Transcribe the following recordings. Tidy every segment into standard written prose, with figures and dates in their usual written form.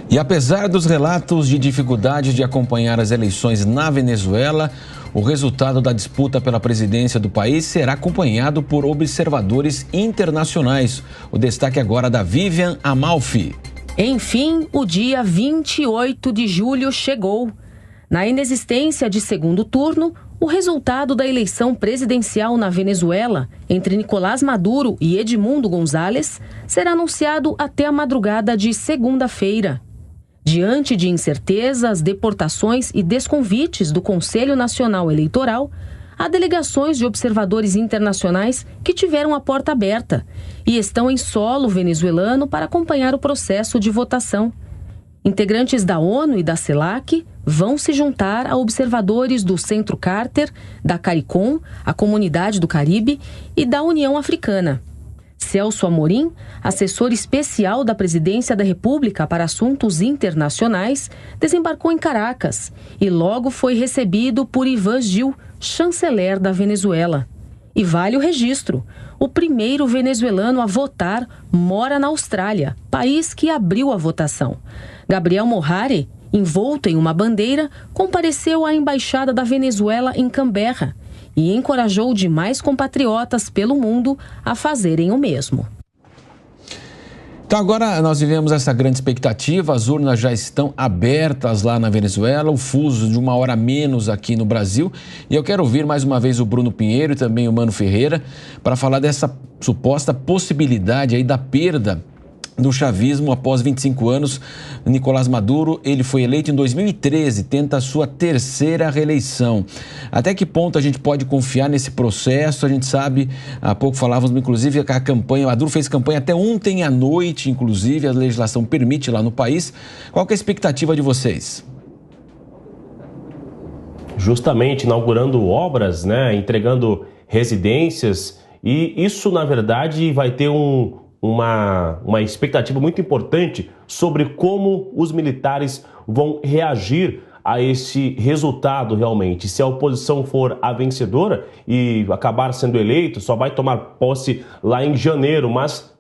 E apesar dos relatos de dificuldade de acompanhar as eleições na Venezuela, o resultado da disputa pela presidência do país será acompanhado por observadores internacionais. O destaque agora da Vivian Amalfi. Enfim, o dia 28 de julho chegou. Na inexistência de segundo turno, o resultado da eleição presidencial na Venezuela, entre Nicolás Maduro e Edmundo González, será anunciado até a madrugada de segunda-feira. Diante de incertezas, deportações e desconvites do Conselho Nacional Eleitoral, há delegações de observadores internacionais que tiveram a porta aberta e estão em solo venezuelano para acompanhar o processo de votação. Integrantes da ONU e da CELAC vão se juntar a observadores do Centro Carter, da CARICOM, a Comunidade do Caribe e da União Africana. Celso Amorim, assessor especial da Presidência da República para Assuntos Internacionais, desembarcou em Caracas e logo foi recebido por Ivan Gil, chanceler da Venezuela. E vale o registro: o primeiro venezuelano a votar mora na Austrália, país que abriu a votação. Gabriel Mohari, envolto em uma bandeira, compareceu à Embaixada da Venezuela em Canberra e encorajou demais compatriotas pelo mundo a fazerem o mesmo. Então agora nós vivemos essa grande expectativa, as urnas já estão abertas lá na Venezuela, o fuso de 1 hora a menos aqui no Brasil. E eu quero ouvir mais uma vez o Bruno Pinheiro e também o Mano Ferreira para falar dessa suposta possibilidade aí da perda do chavismo após 25 anos. Nicolás Maduro, ele foi eleito em 2013, tenta a sua terceira reeleição. Até que ponto a gente pode confiar nesse processo? A gente sabe, há pouco falávamos inclusive que a campanha, Maduro fez campanha até ontem à noite, inclusive a legislação permite lá no país. Qual que é a expectativa de vocês? Justamente inaugurando obras, né, entregando residências, e isso na verdade vai ter uma expectativa muito importante sobre como os militares vão reagir a esse resultado realmente. Se a oposição for a vencedora e acabar sendo eleito, só vai tomar posse lá em janeiro, mas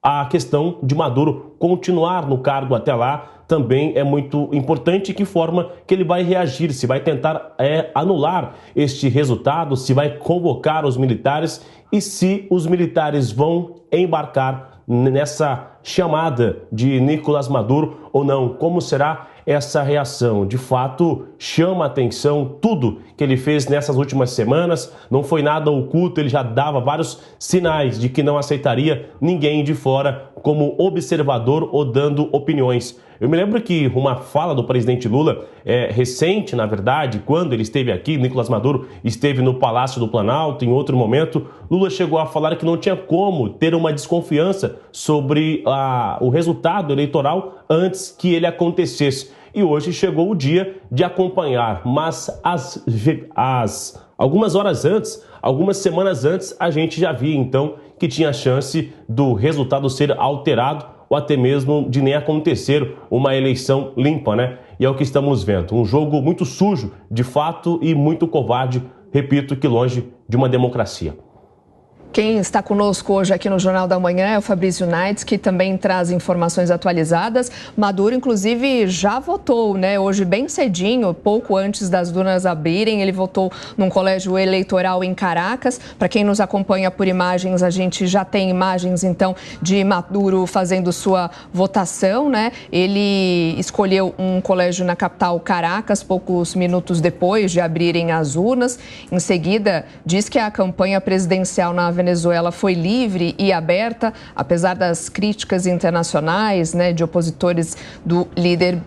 a questão de Maduro continuar no cargo até lá também é muito importante. Que forma que ele vai reagir, se vai tentar anular este resultado, se vai convocar os militares e se os militares vão embarcar nessa chamada de Nicolás Maduro ou não. Como será essa reação? De fato, chama a atenção tudo que ele fez nessas últimas semanas. Não foi nada oculto, ele já dava vários sinais de que não aceitaria ninguém de fora como observador ou dando opiniões. Eu me lembro que uma fala do presidente Lula, recente, na verdade, quando ele esteve aqui, Nicolás Maduro esteve no Palácio do Planalto, em outro momento, Lula chegou a falar que não tinha como ter uma desconfiança sobre o resultado eleitoral antes que ele acontecesse. E hoje chegou o dia de acompanhar, mas algumas horas antes, algumas semanas antes, a gente já via então que tinha chance do resultado ser alterado ou até mesmo de nem acontecer uma eleição limpa, né? E é o que estamos vendo. Um jogo muito sujo, de fato, e muito covarde, repito, que longe de uma democracia. Quem está conosco hoje aqui no Jornal da Manhã é o Fabrício Naitz, que também traz informações atualizadas. Maduro, inclusive, já votou, né? Hoje, bem cedinho, pouco antes das urnas abrirem, ele votou num colégio eleitoral em Caracas. Para quem nos acompanha por imagens, a gente já tem imagens, então, de Maduro fazendo sua votação, né? Ele escolheu um colégio na capital, Caracas, poucos minutos depois de abrirem as urnas. Em seguida, diz que a campanha presidencial na Venezuela foi livre e aberta, apesar das críticas internacionais, né, de opositores do líder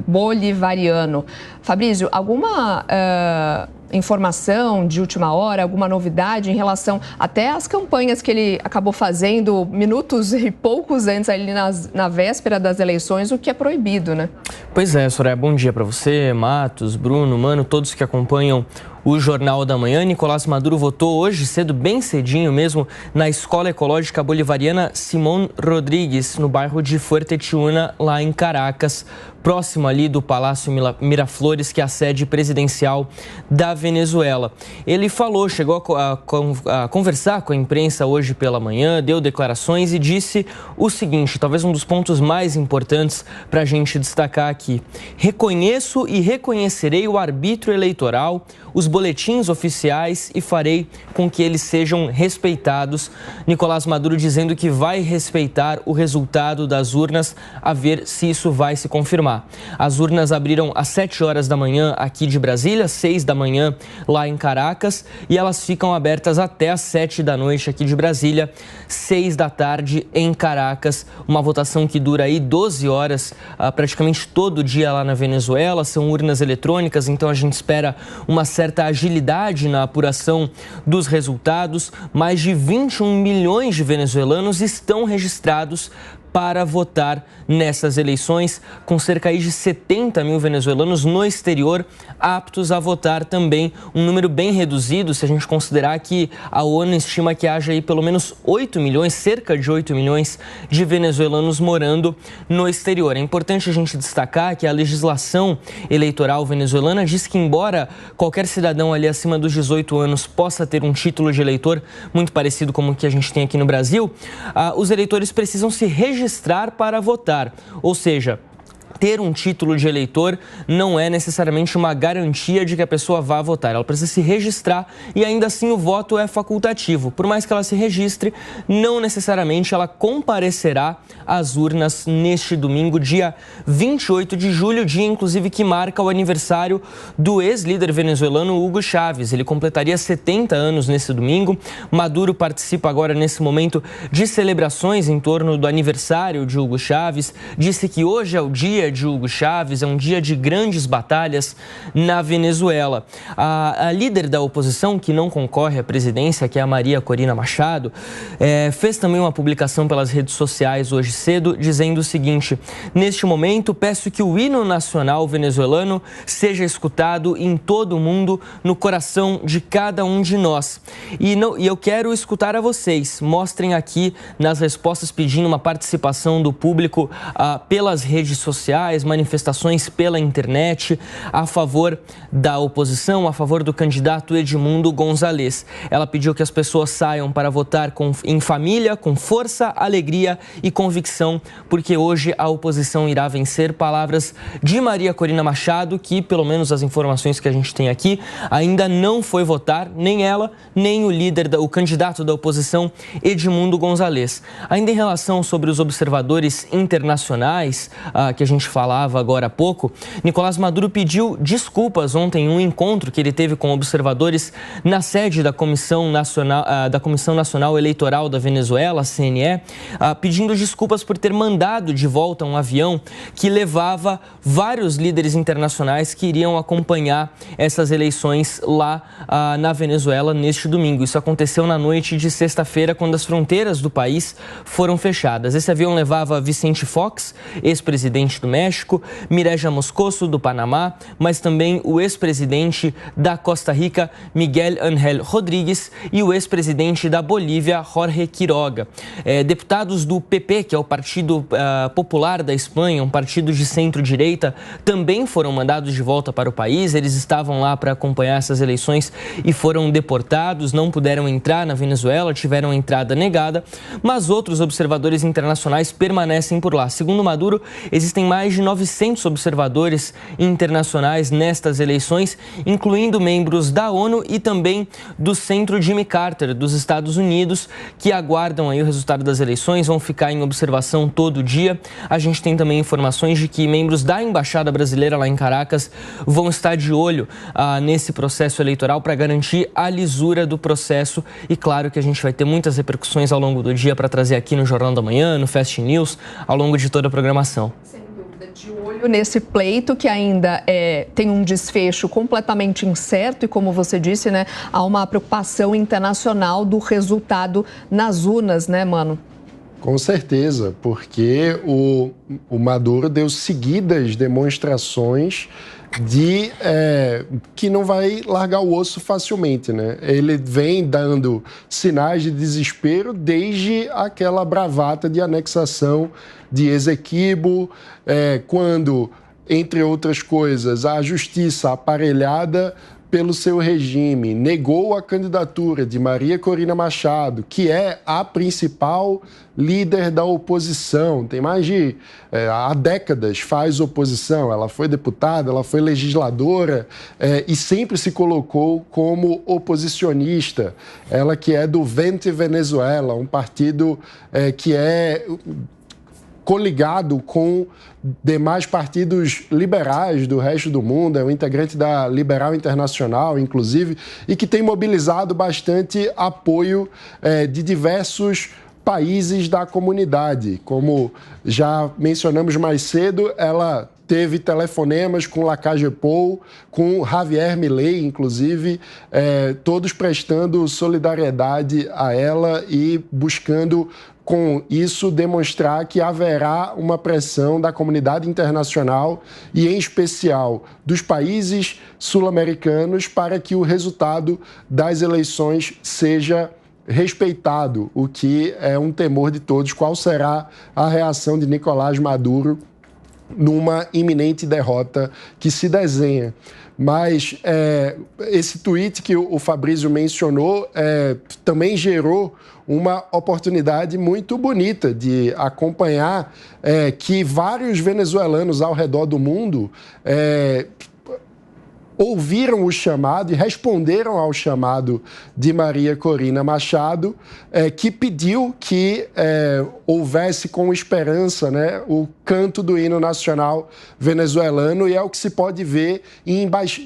bolivariano. Fabrício, alguma informação de última hora, alguma novidade em relação até às campanhas que ele acabou fazendo minutos e poucos antes, ali na véspera das eleições, o que é proibido, né? Pois é, Soraya, bom dia para você, Matos, Bruno, Mano, todos que acompanham o Jornal da Manhã. Nicolás Maduro votou hoje cedo, bem cedinho mesmo, na Escola Ecológica Bolivariana Simón Rodríguez, no bairro de Fuerte Tiuna, lá em Caracas, próximo ali do Palácio Miraflores, que é a sede presidencial da Venezuela. Ele chegou a conversar com a imprensa hoje pela manhã, deu declarações e disse o seguinte, talvez um dos pontos mais importantes para a gente destacar aqui: reconheço e reconhecerei o arbítrio eleitoral, os boletins oficiais e farei com que eles sejam respeitados. Nicolás Maduro dizendo que vai respeitar o resultado das urnas, a ver se isso vai se confirmar. As urnas abriram às 7 horas da manhã aqui de Brasília, 6 da manhã lá em Caracas, e elas ficam abertas até às 7 da noite aqui de Brasília, 6 da tarde em Caracas. Uma votação que dura aí 12 horas, praticamente todo dia lá na Venezuela. São urnas eletrônicas, então a gente espera uma certa agilidade na apuração dos resultados. Mais de 21 milhões de venezuelanos estão registrados para votar nessas eleições, com cerca de 70 mil venezuelanos no exterior aptos a votar também, um número bem reduzido se a gente considerar que a ONU estima que haja aí pelo menos 8 milhões, cerca de 8 milhões de venezuelanos morando no exterior. É importante a gente destacar que a legislação eleitoral venezuelana diz que, embora qualquer cidadão ali acima dos 18 anos possa ter um título de eleitor, muito parecido com o que a gente tem aqui no Brasil, os eleitores precisam se registrar para votar, ou seja, ter um título de eleitor não é necessariamente uma garantia de que a pessoa vá votar. Ela precisa se registrar e ainda assim o voto é facultativo. Por mais que ela se registre, não necessariamente ela comparecerá às urnas neste domingo, dia 28 de julho, dia inclusive que marca o aniversário do ex-líder venezuelano Hugo Chávez. Ele completaria 70 anos nesse domingo. Maduro participa agora nesse momento de celebrações em torno do aniversário de Hugo Chávez. Disse que hoje é o dia de Hugo Chávez, é um dia de grandes batalhas na Venezuela. A líder da oposição, que não concorre à presidência, que é a Maria Corina Machado, fez também uma publicação pelas redes sociais hoje cedo, dizendo o seguinte: neste momento, peço que o hino nacional venezuelano seja escutado em todo o mundo, no coração de cada um de nós. E eu quero escutar a vocês. Mostrem aqui nas respostas pedindo uma participação do público pelas redes sociais, manifestações pela internet a favor da oposição, a favor do candidato Edmundo González. Ela pediu que as pessoas saiam para votar em família, com força, alegria e convicção, porque hoje a oposição irá vencer. Palavras de Maria Corina Machado, que, pelo menos as informações que a gente tem aqui, ainda não foi votar, nem ela, nem o candidato da oposição, Edmundo González. Ainda em relação sobre os observadores internacionais, que a gente falava agora há pouco, Nicolás Maduro pediu desculpas ontem em um encontro que ele teve com observadores na sede da Comissão Nacional Eleitoral da Venezuela, CNE, pedindo desculpas por ter mandado de volta um avião que levava vários líderes internacionais que iriam acompanhar essas eleições lá na Venezuela neste domingo. Isso aconteceu na noite de sexta-feira, quando as fronteiras do país foram fechadas. Esse avião levava Vicente Fox, ex-presidente do México, Mireya Moscoso, do Panamá, mas também o ex-presidente da Costa Rica, Miguel Ángel Rodríguez, e o ex-presidente da Bolívia, Jorge Quiroga. Deputados do PP, que é o Partido Popular da Espanha, um partido de centro-direita, também foram mandados de volta para o país. Eles estavam lá para acompanhar essas eleições e foram deportados, não puderam entrar na Venezuela, tiveram entrada negada, mas outros observadores internacionais permanecem por lá. Segundo Maduro, existem mais de 900 observadores internacionais nestas eleições, incluindo membros da ONU e também do Centro Jimmy Carter dos Estados Unidos, que aguardam aí o resultado das eleições, vão ficar em observação todo dia. A gente tem também informações de que membros da Embaixada Brasileira lá em Caracas vão estar de olho nesse processo eleitoral para garantir a lisura do processo. E claro que a gente vai ter muitas repercussões ao longo do dia para trazer aqui no Jornal da Manhã, no Fast News, ao longo de toda a programação. De olho nesse pleito que ainda tem um desfecho completamente incerto e, como você disse, né, há uma preocupação internacional do resultado nas urnas, né, Mano? Com certeza, porque o Maduro deu seguidas demonstrações de que não vai largar o osso facilmente, né? Ele vem dando sinais de desespero desde aquela bravata de anexação de Esequibo, quando, entre outras coisas, a justiça aparelhada pelo seu regime negou a candidatura de Maria Corina Machado, que é a principal líder da oposição. Tem mais de há décadas faz oposição. Ela foi deputada, ela foi legisladora e sempre se colocou como oposicionista. Ela que é do Vente Venezuela, um partido que é coligado com demais partidos liberais do resto do mundo, é um integrante da Liberal Internacional, inclusive, e que tem mobilizado bastante apoio de diversos países da comunidade. Como já mencionamos mais cedo, ela teve telefonemas com Lacalle Pou, com Javier Milei, inclusive, todos prestando solidariedade a ela e buscando com isso demonstrar que haverá uma pressão da comunidade internacional e, em especial, dos países sul-americanos para que o resultado das eleições seja respeitado, o que é um temor de todos. Qual será a reação de Nicolás Maduro numa iminente derrota que se desenha? Mas esse tweet que o Fabrício mencionou também gerou uma oportunidade muito bonita de acompanhar que vários venezuelanos ao redor do mundo ouviram o chamado e responderam ao chamado de Maria Corina Machado, que pediu que houvesse com esperança, né, o canto do hino nacional venezuelano, e é o que se pode ver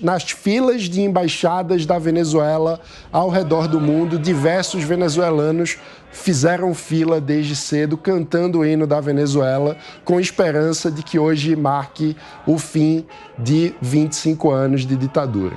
nas filas de embaixadas da Venezuela ao redor do mundo. Diversos venezuelanos fizeram fila desde cedo cantando o hino da Venezuela, com esperança de que hoje marque o fim de 25 anos de ditadura.